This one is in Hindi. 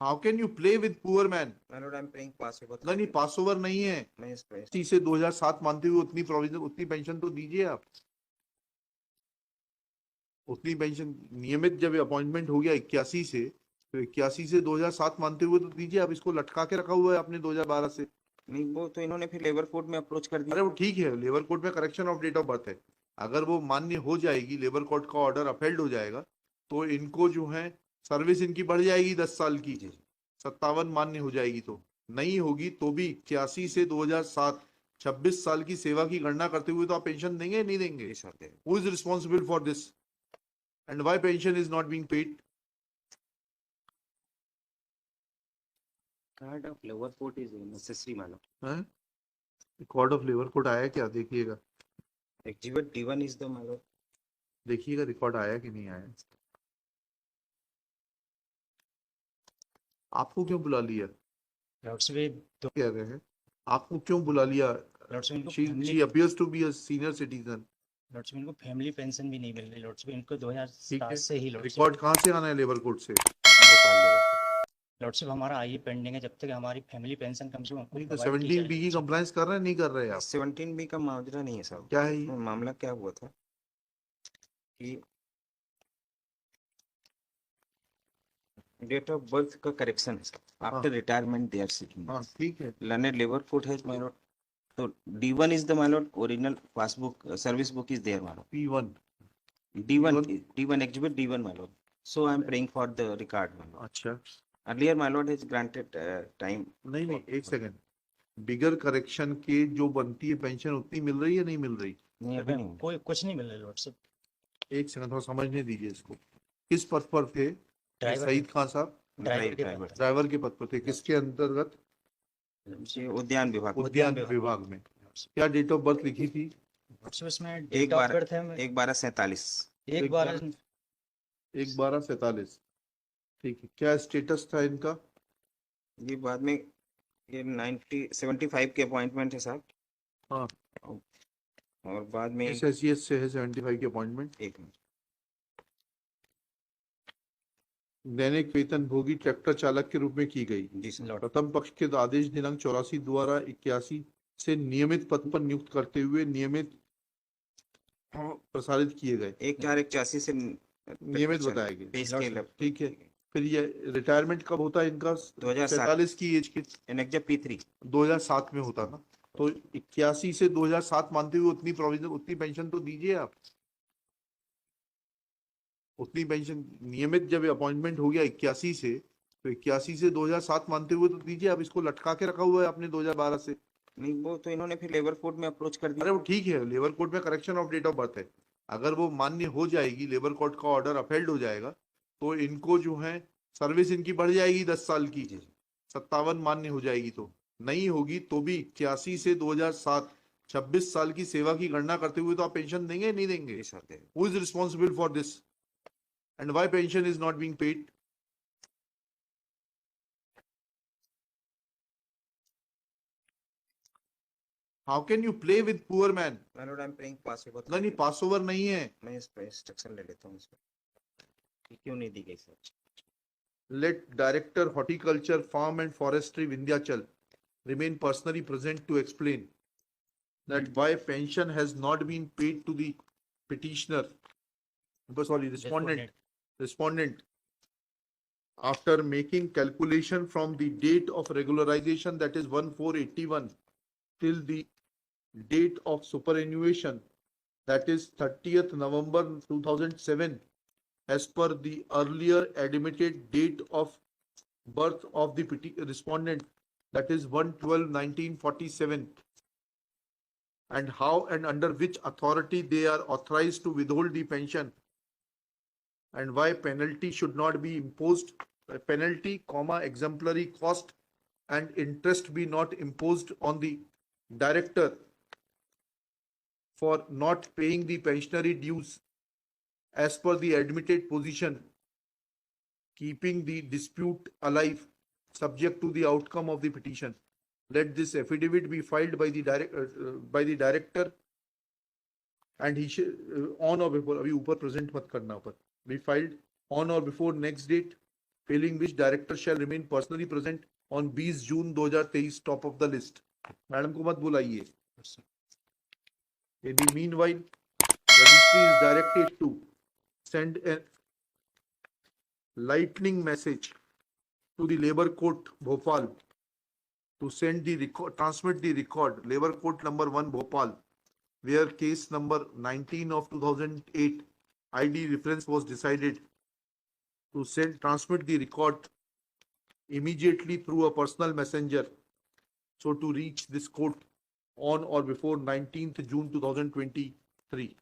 How can you play with poor man? My lord, I'm praying Passover. नहीं, पास ओवर नहीं है। मैं इस पे इसी से 2007 मानते हुए उतनी प्रोविजन, उतनी पेंशन तो दीजिए आप। उतनी पेंशन नियमित जब अपॉइंटमेंट हो गया 81 से, तो 81 से 2007 मानते हुए तो दीजिए आप। इसको लटका के रखा हुआ है आपने 2012 से। नहीं, वो तो इन्होंने फिर लेबर कोर्ट में अप्रोच कर अरे दिया। वो ठीक है, लेबर कोर्ट में correction of date of birth है। अगर वो मान्य हो जाएगी, लेबर कोर्ट का ऑर्डर अपहेल्ड हो जाएगा, तो इनको जो है सर्विस इनकी बढ़ जाएगी 10 साल की, 57 मान्य हो जाएगी। तो नहीं होगी तो भी 81 से 2007 26 साल की सेवा की गणना करते हुए तो आप पेंशन देंगे नहीं देंगे? Who is responsible for this and why pension is not being paid? Card of labour court is necessary मानो। रिकॉर्ड ऑफ लेबर कोर्ट आया क्या? देखिएगा, एग्जीक्यूटिव D1 इज द मानो। देखिएगा रिकॉर्ड आया कि नहीं आया। आपको क्यों बुला लिया? तो कह रहे हैं आपको क्यों बुला लिया? She appears to be a senior citizen. Lordship इनको फैमिली पेंशन भी नहीं मिल रही लॉर्डशिप, इनको 2007 है। से ही लॉर्डशिप रिकॉर्ड कहाँ से आना है लेबर कोर्ट से? लॉर्डशिप हमारा आइए पेंडिंग है, जब तक हमारी फैमिली पेंशन कम से कम नहीं तो 17B की कंप्लायंस कर रहे हैं, नहीं कर रहे हैं आप? 17B का मामला नहीं है साहब। क्या है ये? मामला क्या हुआ था कि डेट ऑफ बर्थ का करेक्शन है after retirement they are seeking. हाँ ठीक है। लर्नेड लेबर कोर्ट है माय लॉर्ड। तो D1 is the my lord original passbook service book is there my lord. P1 D1 exhibit D1 my lord. So I am praying for the record my lord. अच्छा Earlier my lord has granted time. नहीं नहीं, एक सेकंड। बिगर करेक्शन के जो बनती है पेंशन उतनी मिल रही है नहीं मिल रही? नहीं अभी नहीं। कोई कुछ नहीं मिल रहा लॉर्डशिप। एक सेकंड थोड़ा समझने दीजिए इसको। किस पद पर थे? ड्राइवर सईद खान साहब ड्राइवर ड्राइवर के पद पर थे। किसके अंतर्गत? उद्यान विभाग। उद्यान विभाग में। क्या डेट ऑफ बर्थ लिखी थी? लॉर्डशिप इसमें डेट ऑफ बर्थ है 1/12/47। 1/12/47। ठीक है। क्या स्टेटस था इनका? ये बाद में ये 75 के अपॉइंटमेंट है साहब। हाँ। और बाद में SSGS से है 75 की अपॉइंटमेंट। एक मिनट। दैनिक वेतन भोगी ट्रैक्टर चालक के रूप में की गई। जी सर। प्रथम पक्ष के आदेश दिनांक 84 द्वारा 81 से नियमित पद पर नियुक्त करते हुए नियमित प्रसारित किए गए। 1/4/81 से नियमित बताया गया। पे स्केल ठीक है। फिर ये रिटायरमेंट कब होता है इनका? 47 की एज के एनेक्जा P3 2007 में होता ना। तो 81 से 2007 मानते हुए उतनी प्रोविजन, उतनी पेंशन तो दीजिए आप। उतनी पेंशन नियमित जब अपॉइंटमेंट हो गया 81 से, तो 81 से 2007 मानते हुए तो दीजिए आप। इसको लटका के रखा हुआ है आपने 2012 से। नहीं, वो तो इन्होंने फिर लेबर कोर्ट में अप्रोच कर दिया। अरे वो ठीक है, लेबर कोर्ट में correction of date of birth है। अगर वो मान्य हो जाएगी, लेबर कोर्ट का ऑर्डर अपहेल्ड हो जाएगा, तो इनको जो है सर्विस इनकी बढ़ जाएगी 10 साल की, 57 मान्य हो जाएगी। तो नहीं होगी तो भी 81 से 2007 26 साल की सेवा की गणना करते हुए तो आप पेंशन देंगे नहीं देंगे? Who is responsible for this and why pension is not being paid? How can you play with poor man? My lord, I'm praying Passover. नहीं, पास ओवर नहीं है। मैं इस पे इंस्ट्रक्शन ले लेता हूँ इसमें। ये क्यों नहीं दी गई sir? Let Director Horticulture, Farm and Forestry Vindhyachal remain personally present to explain that why pension has not been paid to the petitioner, respondent after making calculation from the date of regularization, that is 1/4/81, till the date of superannuation, that is 30th November 2007, as per the earlier admitted date of birth of the respondent, that is 1/12/1947, and how and under which authority they are authorized to withhold the pension, and why penalty should not be imposed, penalty, exemplary cost and interest be not imposed on the director for not paying the pensionary dues as per the admitted position, keeping the dispute alive subject to the outcome of the petition. Let this affidavit be filed by the director and he on or before, अभी ऊपर present मत करना, ऊपर be filed on or before next date failing which director shall remain personally present on 20 June 2023 top of the list. Madam को मत बुलाइए. In the meanwhile, registry is directed to send a lightning message to the Labour Court Bhopal to send the record, transmit the record, Labour Court number 1 Bhopal, where case number 19 of 2008 ID reference was decided to send, transmit the record immediately through a personal messenger, so to reach this court on or before 19th June 2023.